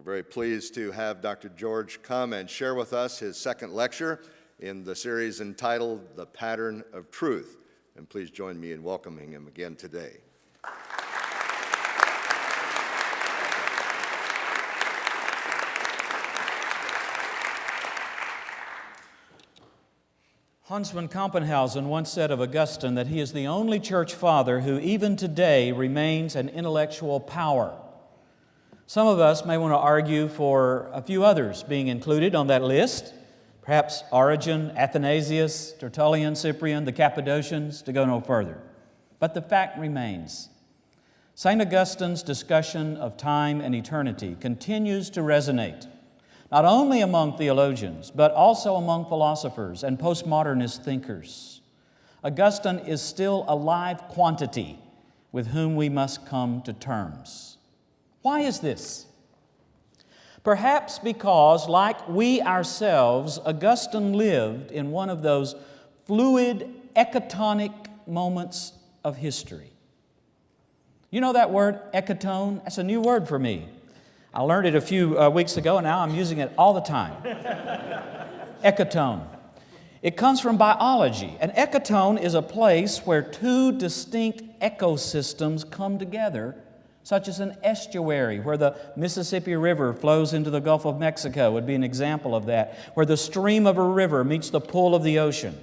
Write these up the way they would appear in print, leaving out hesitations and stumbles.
We're very pleased to have Dr. George come and share with us his second lecture in the series entitled The Pattern of Truth. And please join me in welcoming him again today. Huntsman Kampenhausen once said of Augustine that he is the only church father who even today remains an intellectual power. Some of us may want to argue for a few others being included on that list, perhaps Origen, Athanasius, Tertullian, Cyprian, the Cappadocians, to go no further. But the fact remains. St. Augustine's discussion of time and eternity continues to resonate, not only among theologians, but also among philosophers and postmodernist thinkers. Augustine is still a live quantity with whom we must come to terms. Why is this? Perhaps because, like we ourselves, Augustine lived in one of those fluid, ecotonic moments of history. You know that word, ecotone? That's a new word for me. I learned it a few weeks ago, and now I'm using it all the time. Ecotone. It comes from biology. An ecotone is a place where two distinct ecosystems come together, such as an estuary, where the Mississippi River flows into the Gulf of Mexico would be an example of that, where the stream of a river meets the pool of the ocean.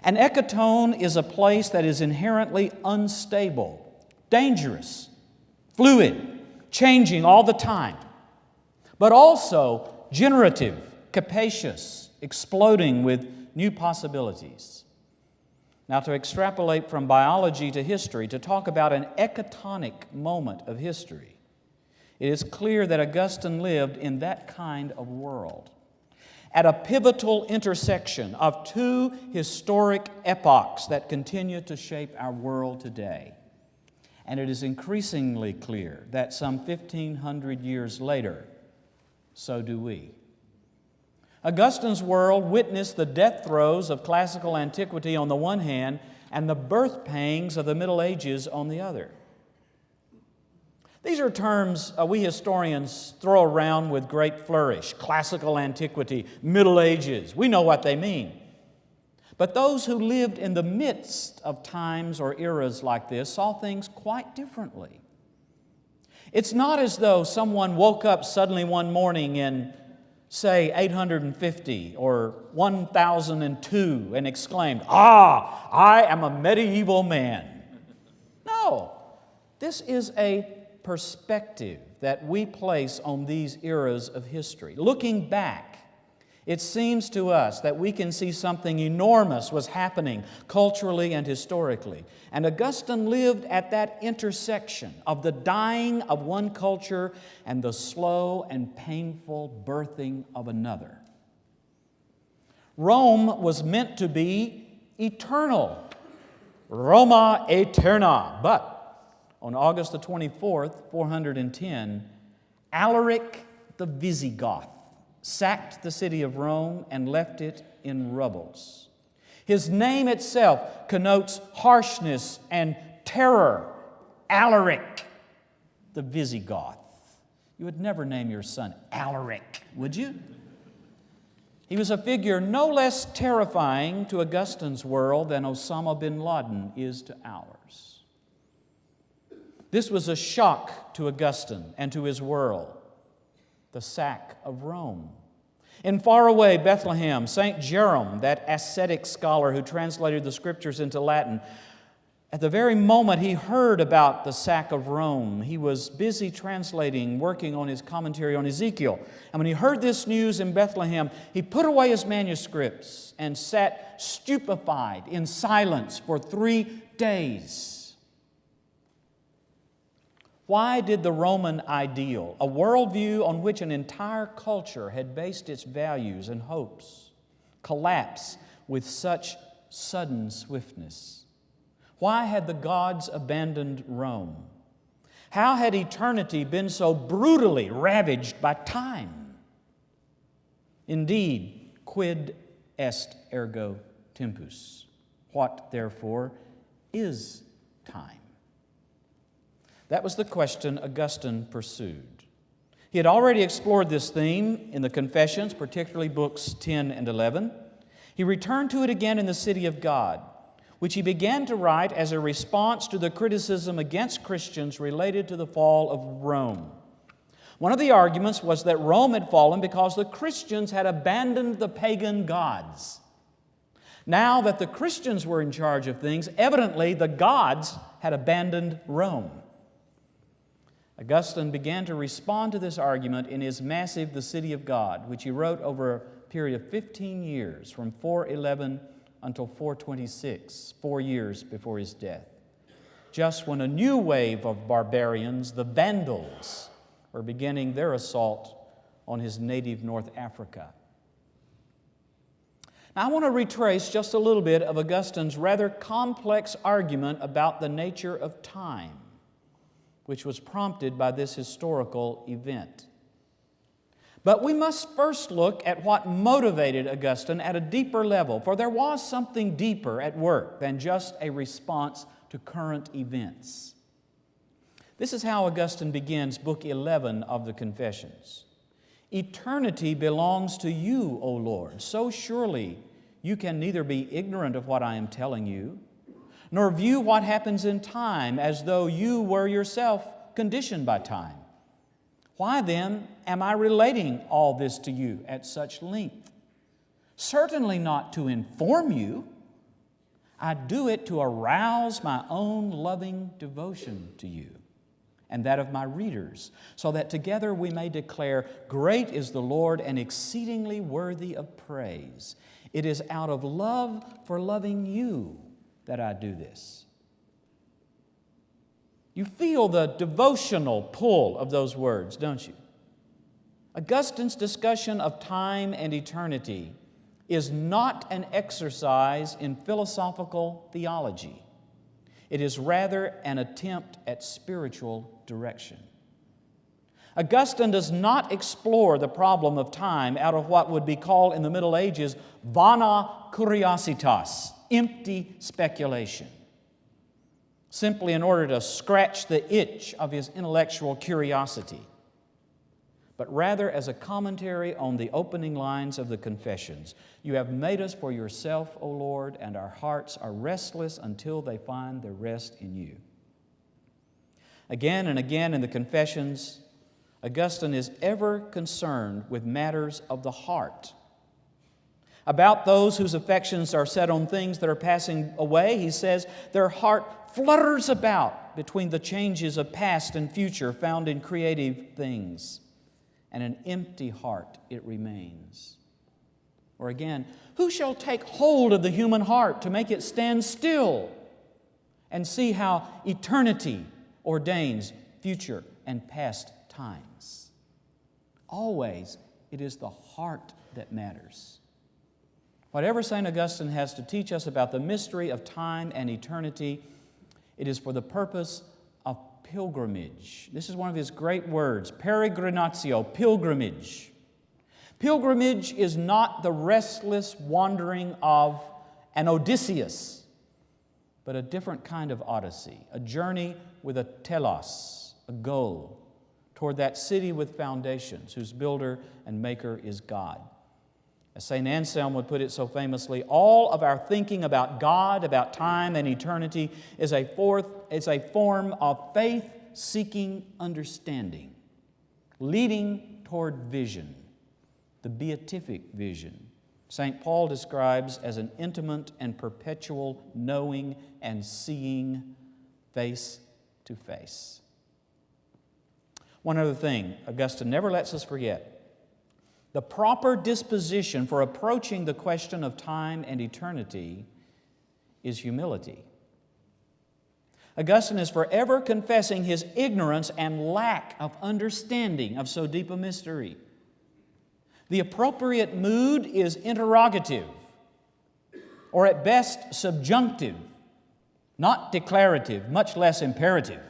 An ecotone is a place that is inherently unstable, dangerous, fluid, changing all the time, but also generative, capacious, exploding with new possibilities. Now, to extrapolate from biology to history, to talk about an ecotonic moment of history, it is clear that Augustine lived in that kind of world, at a pivotal intersection of two historic epochs that continue to shape our world today. And it is increasingly clear that some 1,500 years later, so do we. Augustine's world witnessed the death throes of classical antiquity on the one hand and the birth pangs of the Middle Ages on the other. These are terms we historians throw around with great flourish: classical antiquity, Middle Ages. We know what they mean. But those who lived in the midst of times or eras like this saw things quite differently. It's not as though someone woke up suddenly one morning in, say, 850 or 1002 and exclaimed, I am a medieval man. No, this is a perspective that we place on these eras of history. Looking back, it seems to us that we can see something enormous was happening culturally and historically. And Augustine lived at that intersection of the dying of one culture and the slow and painful birthing of another. Rome was meant to be eternal. Roma aeterna. But on August the 24th, 410, Alaric the Visigoth sacked the city of Rome and left it in rubbles. His name itself connotes harshness and terror. Alaric the Visigoth. You would never name your son Alaric, would you? He was a figure no less terrifying to Augustine's world than Osama bin Laden is to ours. This was a shock to Augustine and to his world. The sack of Rome. In faraway Bethlehem, St. Jerome, that ascetic scholar who translated the Scriptures into Latin, at the very moment he heard about the sack of Rome, he was busy translating, working on his commentary on Ezekiel. And when he heard this news in Bethlehem, he put away his manuscripts and sat stupefied in silence for 3 days. Why did the Roman ideal, a worldview on which an entire culture had based its values and hopes, collapse with such sudden swiftness? Why had the gods abandoned Rome? How had eternity been so brutally ravaged by time? Indeed, quid est ergo tempus? What, therefore, is time? That was the question Augustine pursued. He had already explored this theme in the Confessions, particularly books 10 and 11. He returned to it again in the City of God, which he began to write as a response to the criticism against Christians related to the fall of Rome. One of the arguments was that Rome had fallen because the Christians had abandoned the pagan gods. Now that the Christians were in charge of things, evidently the gods had abandoned Rome. Augustine began to respond to this argument in his massive The City of God, which he wrote over a period of 15 years, from 411 until 426, 4 years before his death, just when a new wave of barbarians, the Vandals, were beginning their assault on his native North Africa. Now, I want to retrace just a little bit of Augustine's rather complex argument about the nature of time, which was prompted by this historical event. But we must first look at what motivated Augustine at a deeper level, for there was something deeper at work than just a response to current events. This is how Augustine begins Book 11 of the Confessions. Eternity belongs to you, O Lord, so surely you can neither be ignorant of what I am telling you, nor view what happens in time as though you were yourself conditioned by time. Why then am I relating all this to you at such length? Certainly not to inform you. I do it to arouse my own loving devotion to you and that of my readers, so that together we may declare, great is the Lord and exceedingly worthy of praise. It is out of love for loving you that I do this. You feel the devotional pull of those words, don't you? Augustine's discussion of time and eternity is not an exercise in philosophical theology. It is rather an attempt at spiritual direction. Augustine does not explore the problem of time out of what would be called in the Middle Ages vana curiositas, empty speculation, simply in order to scratch the itch of his intellectual curiosity, but rather as a commentary on the opening lines of the Confessions. You have made us for yourself, O Lord, and our hearts are restless until they find their rest in you. Again and again in the Confessions, Augustine is ever concerned with matters of the heart. About those whose affections are set on things that are passing away, he says, their heart flutters about between the changes of past and future found in creative things, and an empty heart it remains. Or again, who shall take hold of the human heart to make it stand still and see how eternity ordains future and past times? Always, it is the heart that matters. Whatever St. Augustine has to teach us about the mystery of time and eternity, it is for the purpose of pilgrimage. This is one of his great words, peregrinatio, pilgrimage. Pilgrimage is not the restless wandering of an Odysseus, but a different kind of odyssey, a journey with a telos, a goal, toward that city with foundations, whose builder and maker is God. As St. Anselm would put it so famously, all of our thinking about God, about time and eternity is a form of faith-seeking understanding, leading toward vision, the beatific vision. St. Paul describes as an intimate and perpetual knowing and seeing face to face. One other thing Augustine never lets us forget. The proper disposition for approaching the question of time and eternity is humility. Augustine is forever confessing his ignorance and lack of understanding of so deep a mystery. The appropriate mood is interrogative, or at best subjunctive, not declarative, much less imperative.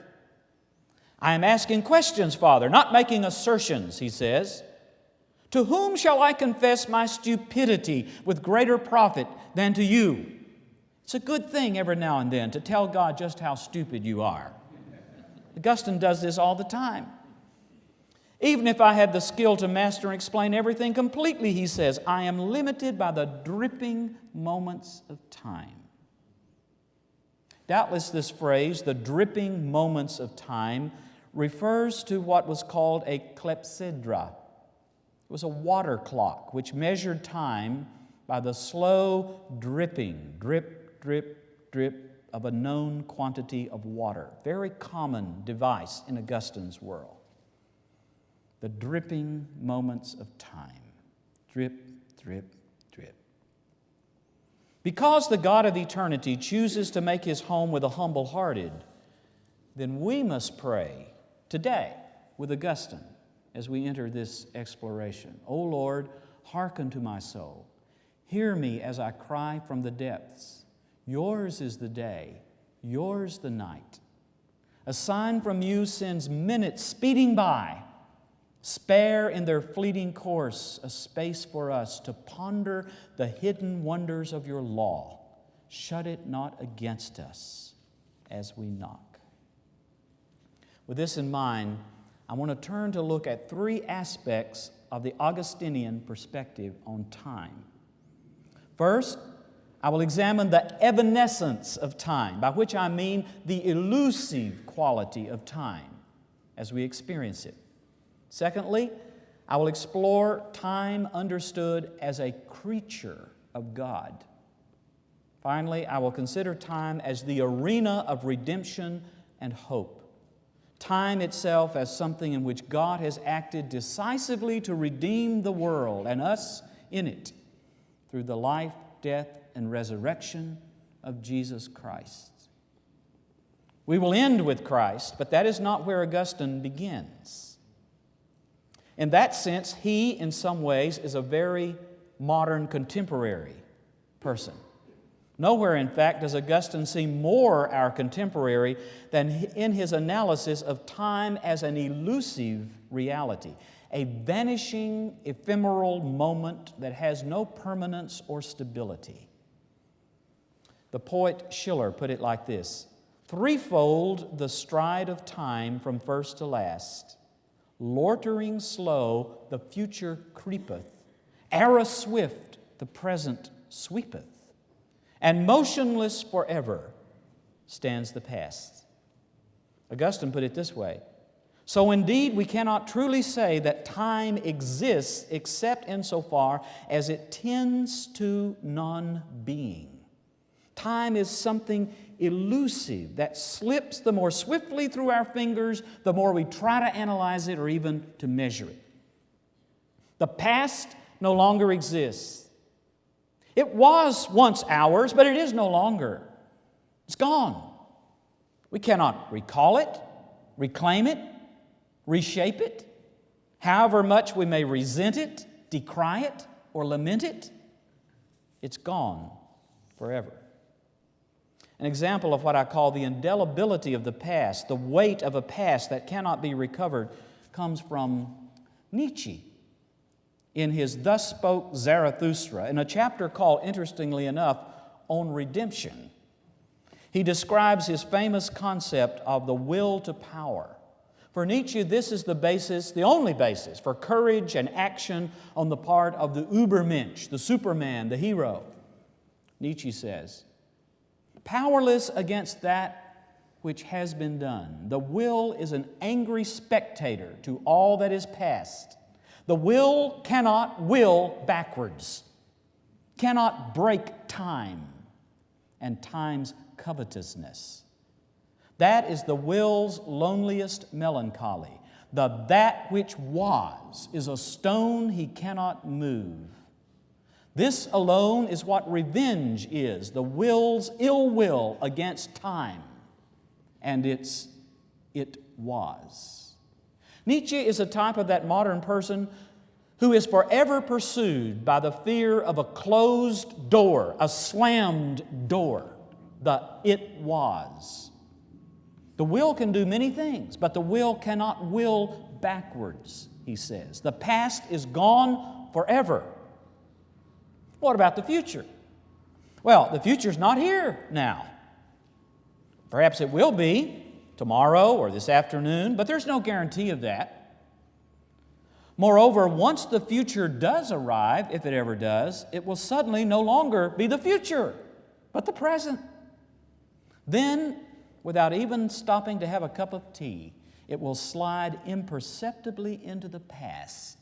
I am asking questions, Father, not making assertions, he says. To whom shall I confess my stupidity with greater profit than to you? It's a good thing every now and then to tell God just how stupid you are. Augustine does this all the time. Even if I had the skill to master and explain everything completely, he says, I am limited by the dripping moments of time. Doubtless this phrase, the dripping moments of time, refers to what was called a clepsydra. It was a water clock which measured time by the slow dripping, drip, drip, drip of a known quantity of water. Very common device in Augustine's world. The dripping moments of time. Drip, drip, drip. Because the God of eternity chooses to make His home with the humble-hearted, then we must pray today with Augustine as we enter this exploration. O Lord, hearken to my soul. Hear me as I cry from the depths. Yours is the day, yours the night. A sign from you sends minutes speeding by. Spare in their fleeting course a space for us to ponder the hidden wonders of your law. Shut it not against us as we knock. With this in mind, I want to turn to look at three aspects of the Augustinian perspective on time. First, I will examine the evanescence of time, by which I mean the elusive quality of time as we experience it. Secondly, I will explore time understood as a creature of God. Finally, I will consider time as the arena of redemption and hope. Time itself as something in which God has acted decisively to redeem the world and us in it through the life, death, and resurrection of Jesus Christ. We will end with Christ, but that is not where Augustine begins. In that sense, he, in some ways, is a very modern contemporary person. Nowhere, in fact, does Augustine seem more our contemporary than in his analysis of time as an elusive reality, a vanishing, ephemeral moment that has no permanence or stability. The poet Schiller put it like this: threefold the stride of time from first to last. Loitering slow, the future creepeth. Era swift, the present sweepeth. And motionless forever stands the past. Augustine put it this way: so indeed we cannot truly say that time exists except insofar as it tends to non-being. Time is something elusive that slips the more swiftly through our fingers, the more we try to analyze it or even to measure it. The past no longer exists. It was once ours, but it is no longer. It's gone. We cannot recall it, reclaim it, reshape it, however much we may resent it, decry it, or lament it. It's gone forever. An example of what I call the indelibility of the past, the weight of a past that cannot be recovered, comes from Nietzsche in his Thus Spoke Zarathustra, in a chapter called, interestingly enough, On Redemption. He describes his famous concept of the will to power. For Nietzsche, this is the basis, the only basis, for courage and action on the part of the Übermensch, the Superman, the hero. Nietzsche says, powerless against that which has been done, the will is an angry spectator to all that is past. The will cannot will backwards, cannot break time and time's covetousness. That is the will's loneliest melancholy. The that which was is a stone he cannot move. This alone is what revenge is, the will's ill will against time. And it was. Nietzsche is a type of that modern person who is forever pursued by the fear of a closed door, a slammed door, the it was. The will can do many things, but the will cannot will backwards, he says. The past is gone forever. What about the future? Well, the future's not here now. Perhaps it will be tomorrow or this afternoon, but there's no guarantee of that. Moreover, once the future does arrive, if it ever does, it will suddenly no longer be the future, but the present. Then, without even stopping to have a cup of tea, it will slide imperceptibly into the past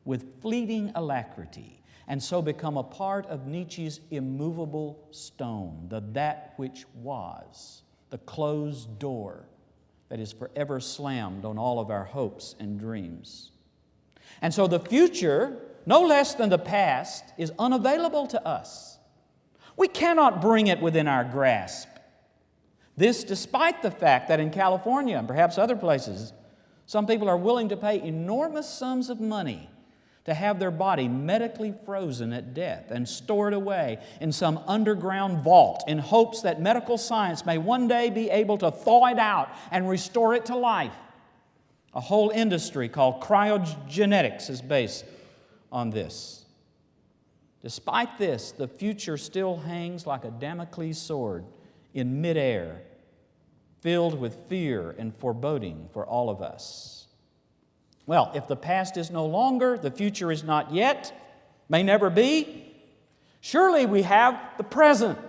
with fleeting alacrity, and so become a part of Nietzsche's immovable stone, the that which was, the closed door that is forever slammed on all of our hopes and dreams. And so the future, no less than the past, is unavailable to us. We cannot bring it within our grasp. This despite the fact that in California and perhaps other places, some people are willing to pay enormous sums of money to have their body medically frozen at death and stored away in some underground vault in hopes that medical science may one day be able to thaw it out and restore it to life. A whole industry called cryogenetics is based on this. Despite this, the future still hangs like a Damocles sword in midair, filled with fear and foreboding for all of us. Well, if the past is no longer, the future is not yet, may never be, surely we have the present,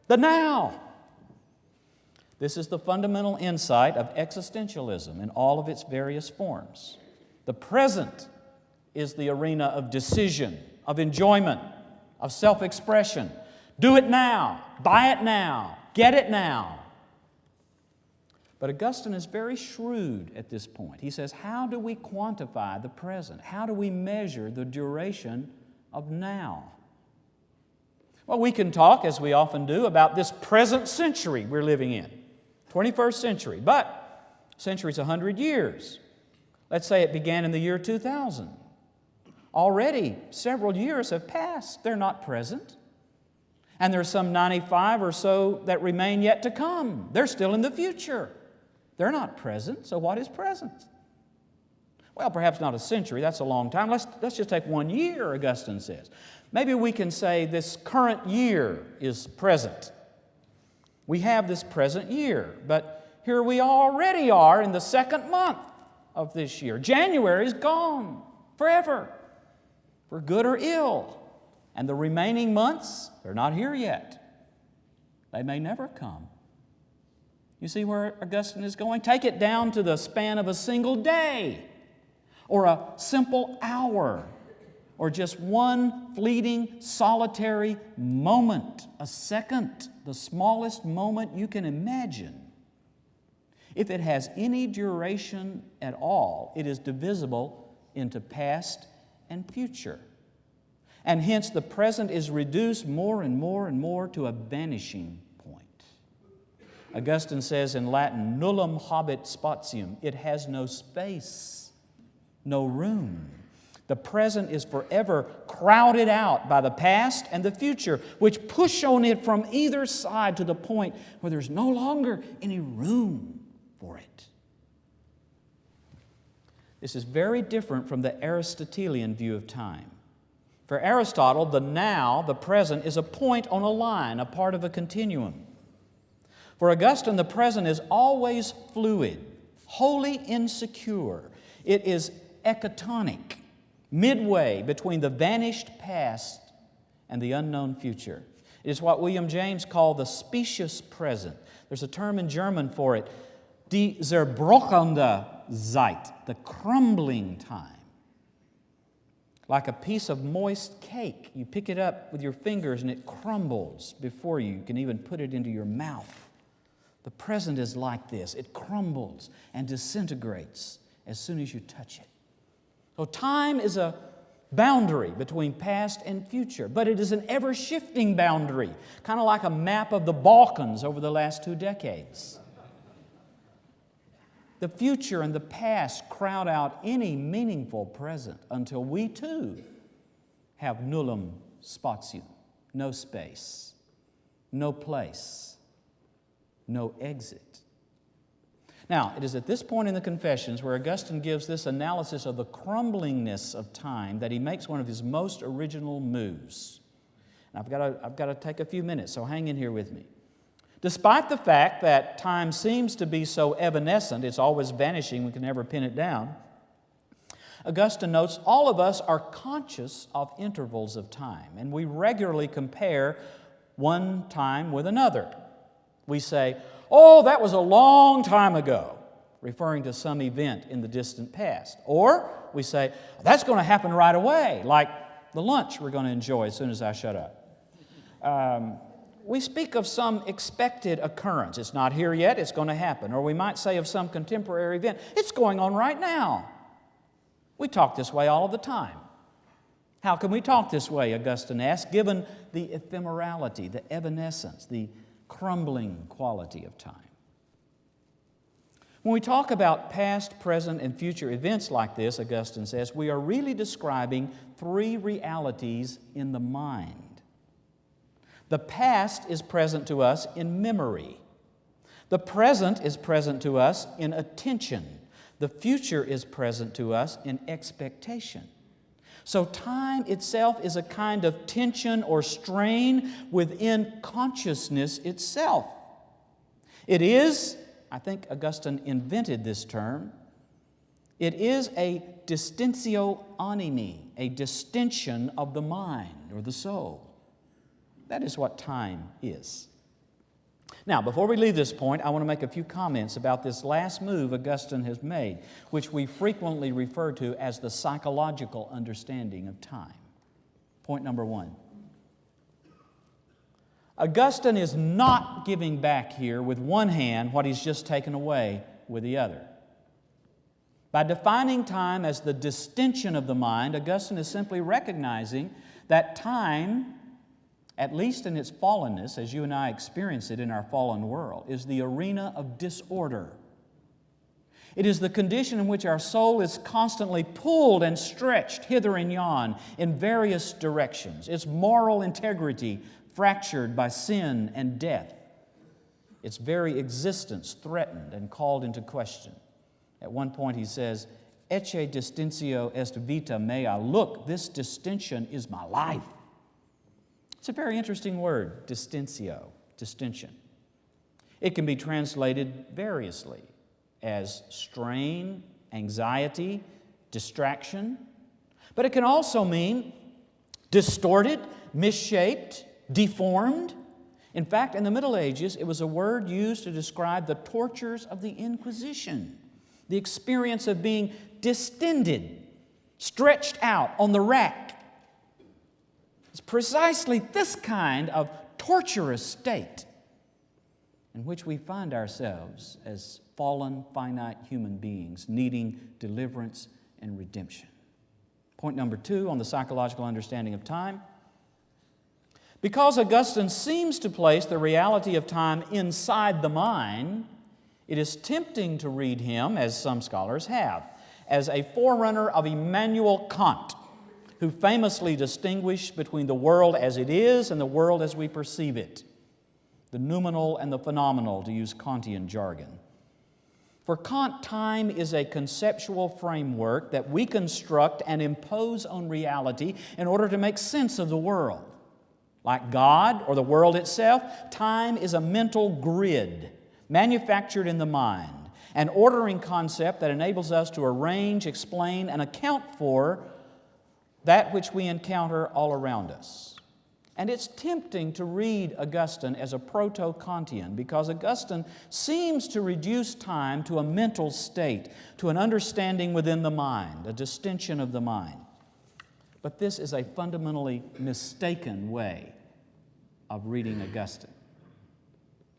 the now. This is the fundamental insight of existentialism in all of its various forms. The present is the arena of decision, of enjoyment, of self-expression. Do it now, buy it now, get it now. But Augustine is very shrewd at this point. He says, how do we quantify the present? How do we measure the duration of now? Well, we can talk, as we often do, about this present century we're living in, 21st century, but century's 100 years. Let's say it began in the year 2000. Already several years have passed. They're not present. And there's some 95 or so that remain yet to come. They're still in the future. They're not present, so what is present? Well, perhaps not a century, that's a long time. Let's just take 1 year, Augustine says. Maybe we can say this current year is present. We have this present year, but here we already are in the second month of this year. January is gone forever, for good or ill. And the remaining months, they're not here yet. They may never come. You see where Augustine is going? Take it down to the span of a single day, or a simple hour, or just one fleeting, solitary moment, a second, the smallest moment you can imagine. If it has any duration at all, it is divisible into past and future. And hence the present is reduced more and more and more to a vanishing point. Augustine says in Latin, nullum habet spatium. It has no space, no room. The present is forever crowded out by the past and the future, which push on it from either side to the point where there's no longer any room for it. This is very different from the Aristotelian view of time. For Aristotle, the now, the present, is a point on a line, a part of a continuum. For Augustine, the present is always fluid, wholly insecure. It is ecotonic, midway between the vanished past and the unknown future. It is what William James called the specious present. There's a term in German for it, die zerbrochene Zeit, the crumbling time. Like a piece of moist cake. You pick it up with your fingers and it crumbles before you. You can even put it into your mouth. The present is like this. It crumbles and disintegrates as soon as you touch it. So time is a boundary between past and future, but it is an ever-shifting boundary, kind of like a map of the Balkans over the last 2 decades. The future and the past crowd out any meaningful present until we too have nullum spatium, no space, no place, no exit. Now, it is at this point in the Confessions where Augustine gives this analysis of the crumblingness of time that he makes one of his most original moves. And I've got to take a few minutes, so hang in here with me. Despite the fact that time seems to be so evanescent, it's always vanishing, we can never pin it down, Augustine notes, all of us are conscious of intervals of time, and we regularly compare one time with another. We say, "Oh, that was a long time ago," referring to some event in the distant past. Or we say, "That's going to happen right away," like the lunch we're going to enjoy as soon as I shut up. We speak of some expected occurrence. It's not here yet, it's going to happen. Or we might say of some contemporary event, it's going on right now. We talk this way all of the time. How can we talk this way, Augustine asks, given the ephemerality, the evanescence, the crumbling quality of time? When we talk about past, present, and future events like this, Augustine says, we are really describing three realities in the mind. The past is present to us in memory. The present is present to us in attention. The future is present to us in expectation. So time itself is a kind of tension or strain within consciousness itself. It is, I think Augustine invented this term, it is a distintio animi, a distinction of the mind or the soul. That is what time is. Now, before we leave this point, I want to make a few comments about this last move Augustine has made, which we frequently refer to as the psychological understanding of time. Point number one. Augustine is not giving back here with one hand what he's just taken away with the other. By defining time as the distinction of the mind, Augustine is simply recognizing that time, at least in its fallenness, as you and I experience it in our fallen world, is the arena of disorder. It is the condition in which our soul is constantly pulled and stretched hither and yon in various directions, its moral integrity fractured by sin and death, its very existence threatened and called into question. At one point he says, "Ecce distintio est vita mea." Look, this distinction is my life. It's a very interesting word, distintio, distinction. It can be translated variously as strain, anxiety, distraction, but it can also mean distorted, misshaped, deformed. In fact, in the Middle Ages, it was a word used to describe the tortures of the Inquisition, the experience of being distended, stretched out on the rack. It's precisely this kind of torturous state in which we find ourselves as fallen, finite human beings needing deliverance and redemption. Point number two on the psychological understanding of time. Because Augustine seems to place the reality of time inside the mind, it is tempting to read him, as some scholars have, as a forerunner of Immanuel Kant, who famously distinguished between the world as it is and the world as we perceive it, the noumenal and the phenomenal, to use Kantian jargon. For Kant, time is a conceptual framework that we construct and impose on reality in order to make sense of the world. Like God or the world itself, time is a mental grid manufactured in the mind, an ordering concept that enables us to arrange, explain, and account for that which we encounter all around us. And it's tempting to read Augustine as a proto-Kantian because Augustine seems to reduce time to a mental state, to an understanding within the mind, a distinction of the mind. But this is a fundamentally mistaken way of reading Augustine.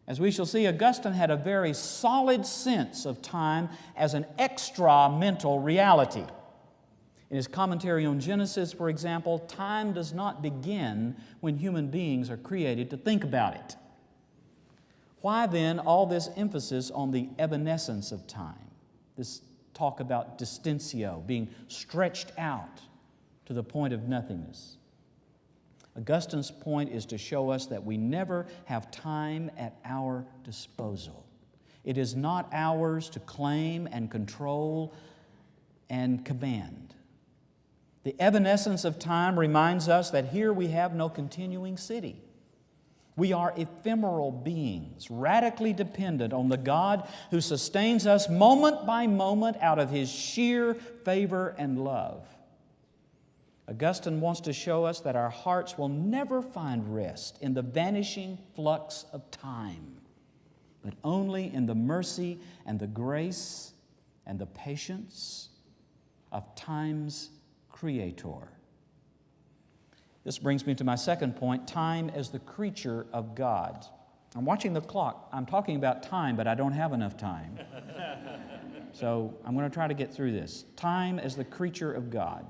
As we shall see, Augustine had a very solid sense of time as an extra-mental reality. In his commentary on Genesis, for example, time does not begin when human beings are created to think about it. Why then all this emphasis on the evanescence of time? This talk about distintio, being stretched out to the point of nothingness. Augustine's point is to show us that we never have time at our disposal. It is not ours to claim and control and command. The evanescence of time reminds us that here we have no continuing city. We are ephemeral beings, radically dependent on the God who sustains us moment by moment out of His sheer favor and love. Augustine wants to show us that our hearts will never find rest in the vanishing flux of time, but only in the mercy and the grace and the patience of time's Creator. This brings me to my second point, time as the creature of God. I'm watching the clock. I'm talking about time, but I don't have enough time. So I'm going to try to get through this. Time as the creature of God.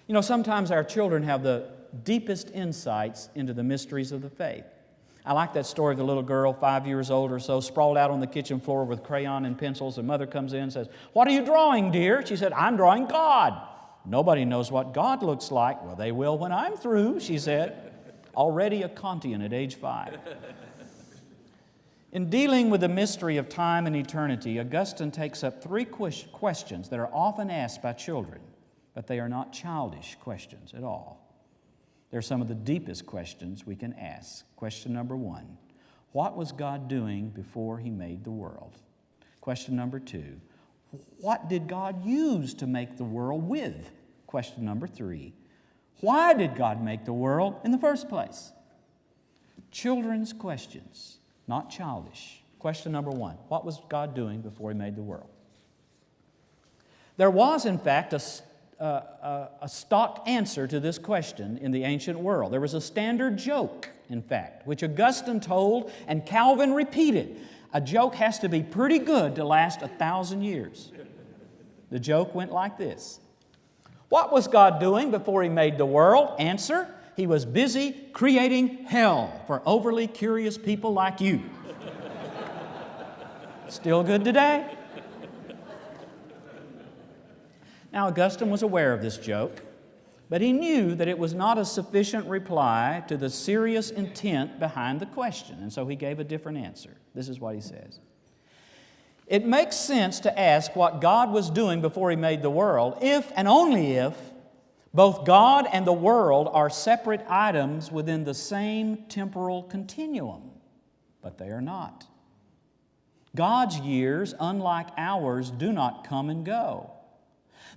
You know, sometimes our children have the deepest insights into the mysteries of the faith. I like that story of the little girl, 5 years old or so, sprawled out on the kitchen floor with crayon and pencils. And mother comes in and says, "What are you drawing, dear?" She said, "I'm drawing God." "Nobody knows what God looks like." "Well, they will when I'm through," she said. Already a Kantian at age 5. In dealing with the mystery of time and eternity, Augustine takes up 3 questions that are often asked by children, but they are not childish questions at all. They're some of the deepest questions we can ask. Question number 1, what was God doing before He made the world? Question number 2, what did God use to make the world with? Question number 3, why did God make the world in the first place? Children's questions, not childish. Question number 1, what was God doing before He made the world? There was, in fact, a stock answer to this question in the ancient world. There was a standard joke, in fact, which Augustine told and Calvin repeated. A joke has to be pretty good to last 1,000 years. The joke went like this. What was God doing before He made the world? Answer, He was busy creating hell for overly curious people like you. Still good today? Now, Augustine was aware of this joke, but he knew that it was not a sufficient reply to the serious intent behind the question, and so he gave a different answer. This is what he says. It makes sense to ask what God was doing before He made the world if, and only if, both God and the world are separate items within the same temporal continuum, but they are not. God's years, unlike ours, do not come and go.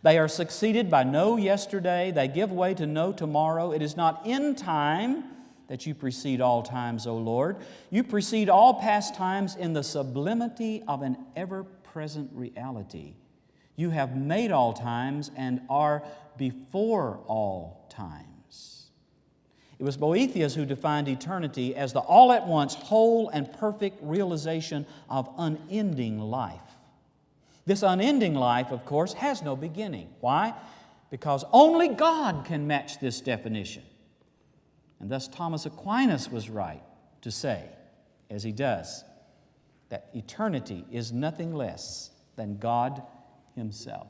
They are succeeded by no yesterday. They give way to no tomorrow. It is not in time that you precede all times, O Lord. You precede all past times in the sublimity of an ever-present reality. You have made all times and are before all times. It was Boethius who defined eternity as the all-at-once whole and perfect realization of unending life. This unending life, of course, has no beginning. Why? Because only God can match this definition. And thus Thomas Aquinas was right to say, as he does, that eternity is nothing less than God Himself.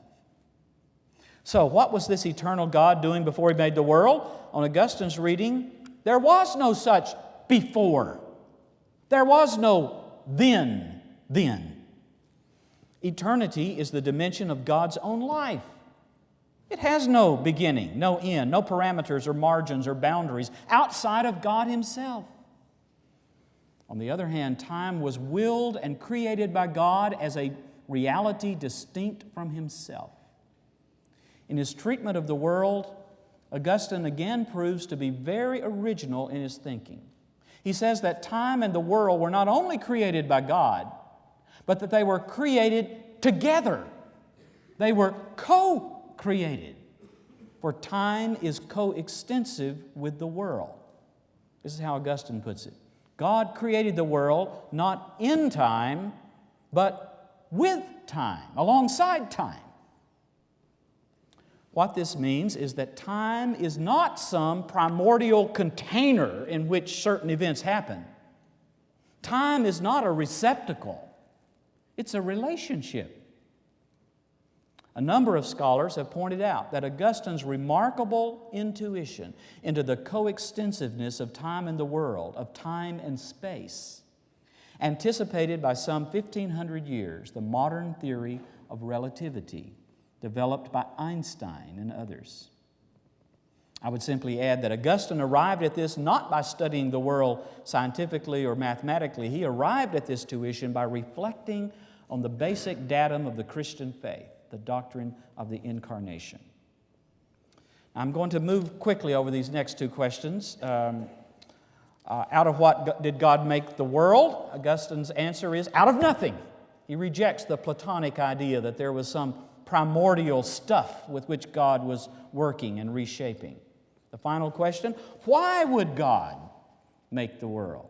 So, what was this eternal God doing before He made the world? On Augustine's reading, there was no such before. There was no then. Eternity is the dimension of God's own life. It has no beginning, no end, no parameters or margins or boundaries outside of God Himself. On the other hand, time was willed and created by God as a reality distinct from Himself. In his treatment of the world, Augustine again proves to be very original in his thinking. He says that time and the world were not only created by God, but that they were created together. They were co-created. For time is coextensive with the world. This is how Augustine puts it. God created the world not in time, but with time, alongside time. What this means is that time is not some primordial container in which certain events happen. Time is not a receptacle. It's a relationship. A number of scholars have pointed out that Augustine's remarkable intuition into the coextensiveness of time and the world, of time and space, anticipated by some 1,500 years the modern theory of relativity developed by Einstein and others. I would simply add that Augustine arrived at this not by studying the world scientifically or mathematically. He arrived at this tuition by reflecting on the basic datum of the Christian faith, the doctrine of the Incarnation. I'm going to move quickly over these next two questions. Out of what did God make the world? Augustine's answer is out of nothing. He rejects the Platonic idea that there was some primordial stuff with which God was working and reshaping. The final question, why would God make the world?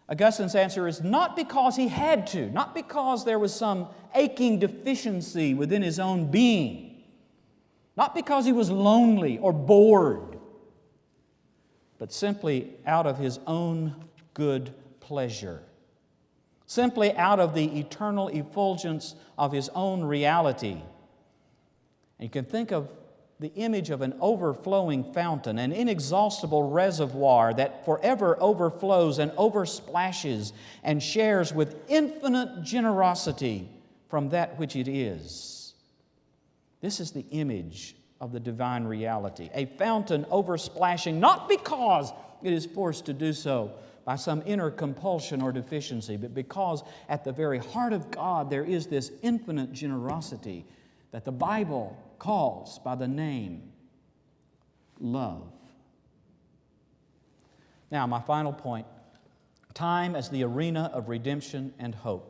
Augustine's answer is not because He had to, not because there was some aching deficiency within His own being, not because He was lonely or bored, but simply out of His own good pleasure, simply out of the eternal effulgence of His own reality. And you can think of the image of an overflowing fountain, an inexhaustible reservoir that forever overflows and oversplashes and shares with infinite generosity from that which it is. This is the image of the divine reality, a fountain oversplashing not because it is forced to do so by some inner compulsion or deficiency, but because at the very heart of God there is this infinite generosity that the Bible calls by the name love. Now, my final point, time as the arena of redemption and hope.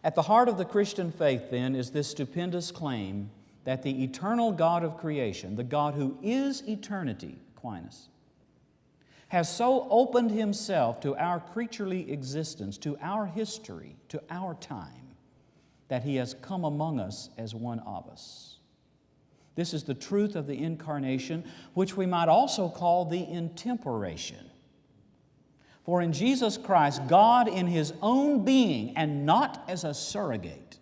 At the heart of the Christian faith, then, is this stupendous claim that the eternal God of creation, the God who is eternity, Aquinas, has so opened Himself to our creaturely existence, to our history, to our time, that He has come among us as one of us. This is the truth of the Incarnation, which we might also call the intemporation. For in Jesus Christ, God in His own being, and not as a surrogate,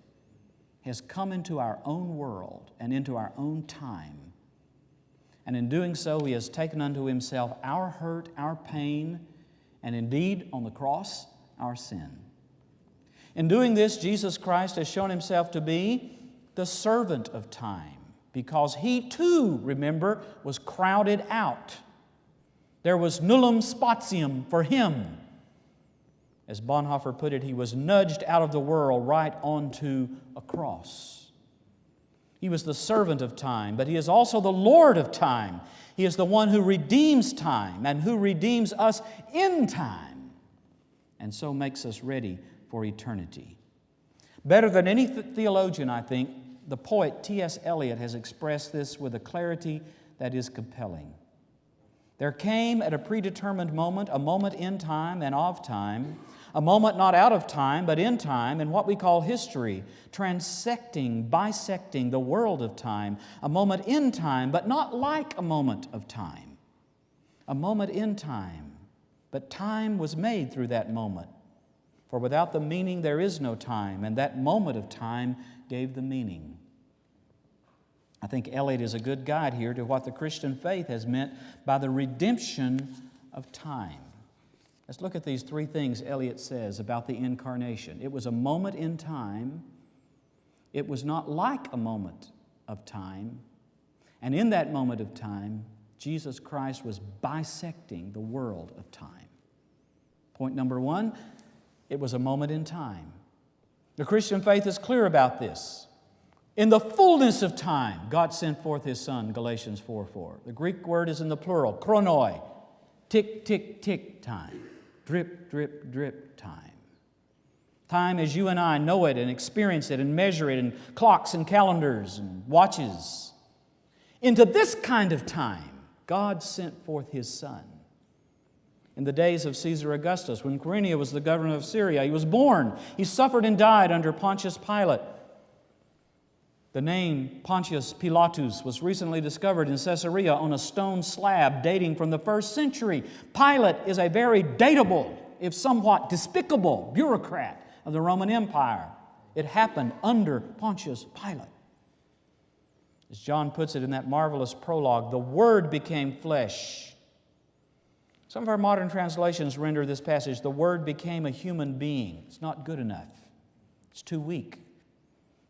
has come into our own world and into our own time. And in doing so, He has taken unto Himself our hurt, our pain, and indeed, on the cross, our sin. In doing this, Jesus Christ has shown Himself to be the servant of time, because He too, remember, was crowded out. There was nullum spatium for Him. As Bonhoeffer put it, He was nudged out of the world right onto a cross. He was the servant of time, but He is also the Lord of time. He is the one who redeems time and who redeems us in time, and so makes us ready for eternity. Better than any theologian, I think, the poet T.S. Eliot has expressed this with a clarity that is compelling. There came at a predetermined moment, a moment in time and of time, a moment not out of time but in time, in what we call history, transecting, bisecting the world of time, a moment in time but not like a moment of time, a moment in time, but time was made through that moment. For without the meaning there is no time, and that moment of time gave the meaning. I think Eliot is a good guide here to what the Christian faith has meant by the redemption of time. Let's look at these three things Eliot says about the Incarnation. It was a moment in time. It was not like a moment of time. And in that moment of time, Jesus Christ was bisecting the world of time. Point number one, it was a moment in time. The Christian faith is clear about this. In the fullness of time, God sent forth His Son, Galatians 4:4. The Greek word is in the plural, chronoi, tick, tick, tick time, drip, drip, drip time. Time as you and I know it and experience it and measure it in clocks and calendars and watches. Into this kind of time, God sent forth His Son. In the days of Caesar Augustus, when Quirinius was the governor of Syria, He was born. He suffered and died under Pontius Pilate. The name Pontius Pilatus was recently discovered in Caesarea on a stone slab dating from the 1st century. Pilate is a very datable, if somewhat despicable, bureaucrat of the Roman Empire. It happened under Pontius Pilate. As John puts it in that marvelous prologue, the Word became flesh. Some of our modern translations render this passage, the Word became a human being. It's not good enough. It's too weak.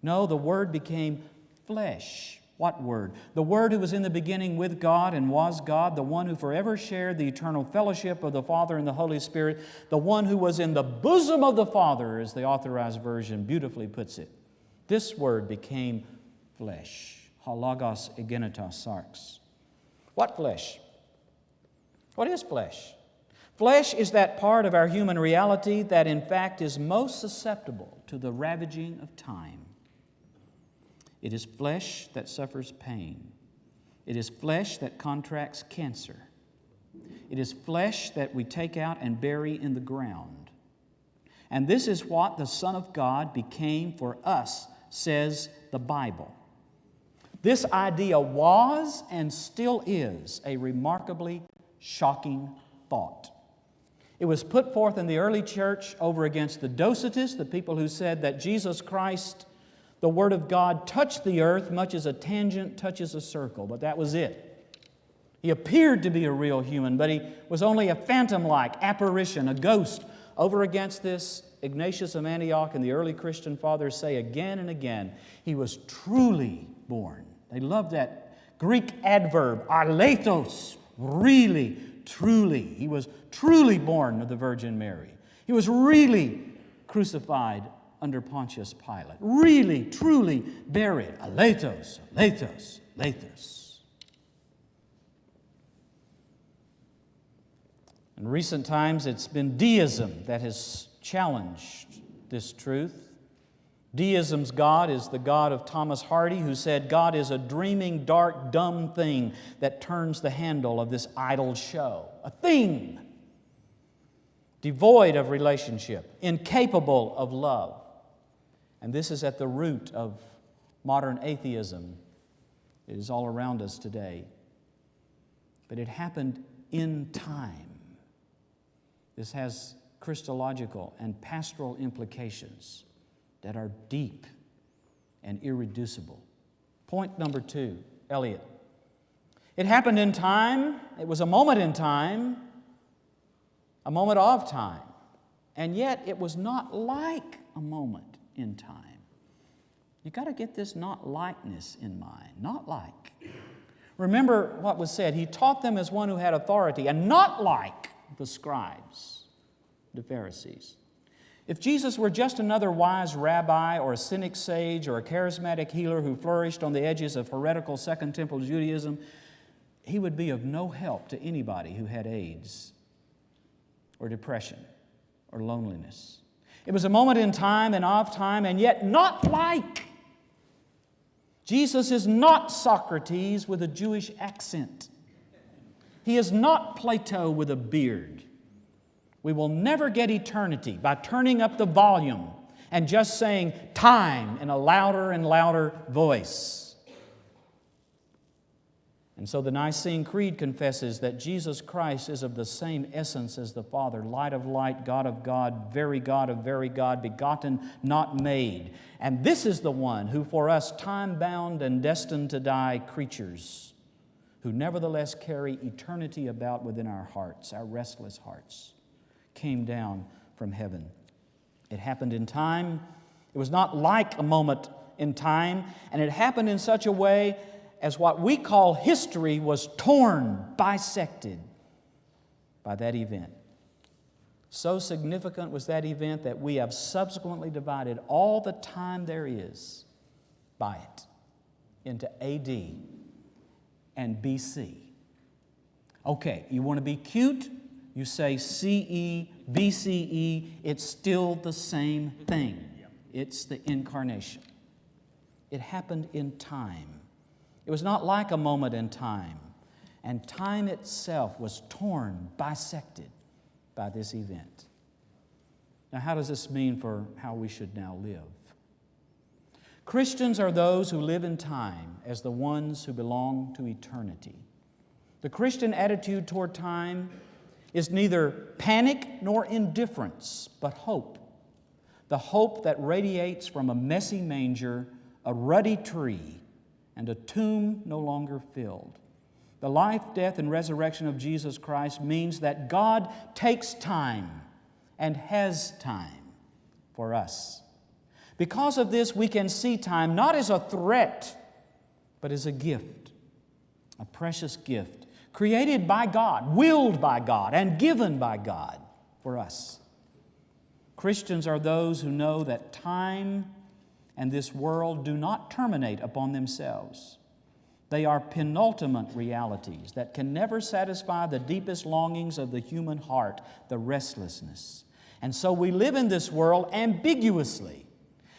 No, the Word became flesh. What Word? The Word who was in the beginning with God and was God, the one who forever shared the eternal fellowship of the Father and the Holy Spirit, the one who was in the bosom of the Father, as the Authorized Version beautifully puts it. This Word became flesh. Halagos egenetos sarx. What flesh? What is flesh? Flesh is that part of our human reality that in fact is most susceptible to the ravaging of time. It is flesh that suffers pain. It is flesh that contracts cancer. It is flesh that we take out and bury in the ground. And this is what the Son of God became for us, says the Bible. This idea was and still is a remarkably shocking thought. It was put forth in the early church over against the Docetists, the people who said that Jesus Christ, the Word of God, touched the earth much as a tangent touches a circle, but that was it. He appeared to be a real human, but he was only a phantom-like apparition, a ghost. Over against this, Ignatius of Antioch and the early Christian fathers say again and again, he was truly born. They love that Greek adverb, aleithos, really, truly. He was truly born of the Virgin Mary. He was really crucified under Pontius Pilate. Really, truly buried. Aleithos, aleithos, aleithos. In recent times, it's been deism that has challenged this truth. Deism's God is the God of Thomas Hardy, who said, God is a dreaming, dark, dumb thing that turns the handle of this idle show. A thing devoid of relationship, incapable of love. And this is at the root of modern atheism. It is all around us today. But it happened in time. This has Christological and pastoral implications that are deep and irreducible. Point number 2, Eliot. It happened in time. It was a moment in time, a moment of time. And yet it was not like a moment in time. You've got to get this not likeness in mind. Not like. Remember what was said. He taught them as one who had authority, and not like the scribes, the Pharisees. If Jesus were just another wise rabbi or a cynic sage or a charismatic healer who flourished on the edges of heretical Second Temple Judaism, he would be of no help to anybody who had AIDS or depression or loneliness. It was a moment in time and of time, and yet not like. Jesus is not Socrates with a Jewish accent. He is not Plato with a beard. We will never get eternity by turning up the volume and just saying time in a louder and louder voice. And so the Nicene Creed confesses that Jesus Christ is of the same essence as the Father, light of light, God of God, very God of very God, begotten, not made. And this is the one who for us time-bound and destined to die creatures, who nevertheless carry eternity about within our hearts, our restless hearts, came down from heaven. It happened in time. It was not like a moment in time, and it happened in such a way as what we call history was torn, bisected by that event. So significant was that event that we have subsequently divided all the time there is by it into AD and BC. Okay, you want to be cute? You say CE, BCE, it's still the same thing. It's the incarnation. It happened in time. It was not like a moment in time. And time itself was torn, bisected by this event. Now, how does this mean for how we should now live? Christians are those who live in time as the ones who belong to eternity. The Christian attitude toward time is neither panic nor indifference, but hope. The hope that radiates from a messy manger, a ruddy tree, and a tomb no longer filled. The life, death, and resurrection of Jesus Christ means that God takes time and has time for us. Because of this, we can see time not as a threat, but as a gift, a precious gift, created by God, willed by God, and given by God for us. Christians are those who know that time and this world do not terminate upon themselves. They are penultimate realities that can never satisfy the deepest longings of the human heart, the restlessness. And so we live in this world ambiguously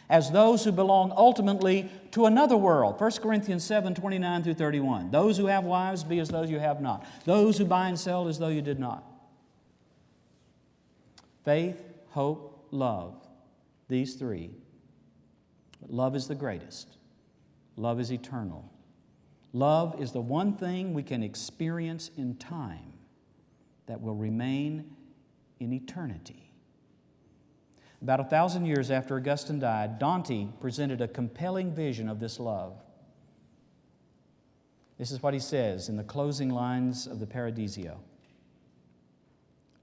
as those who belong ultimately to another world. 1 Corinthians 7:29 through 31. Those who have wives, be as those you have not. Those who buy and sell as though you did not. Faith, hope, love. These three. But love is the greatest. Love is eternal. Love is the one thing we can experience in time that will remain in eternity. About 1,000 years after Augustine died, Dante presented a compelling vision of this love. This is what he says in the closing lines of the Paradiso.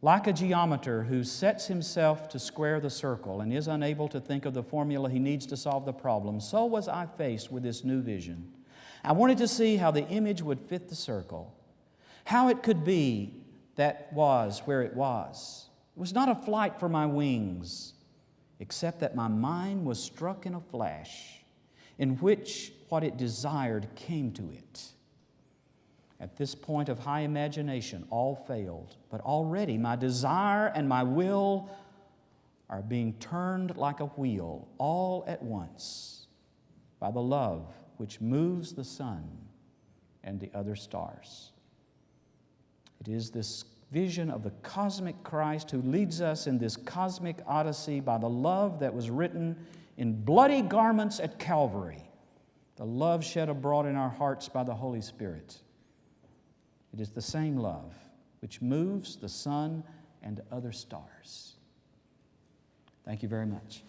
Like a geometer who sets himself to square the circle and is unable to think of the formula he needs to solve the problem, so was I faced with this new vision. I wanted to see how the image would fit the circle, how it could be that was where it was. It was not a flight for my wings, except that my mind was struck in a flash, in which what it desired came to it. At this point of high imagination, all failed, but already my desire and my will are being turned like a wheel all at once by the love which moves the sun and the other stars. It is this vision of the cosmic Christ who leads us in this cosmic odyssey by the love that was written in bloody garments at Calvary, the love shed abroad in our hearts by the Holy Spirit. It is the same love which moves the sun and other stars. Thank you very much.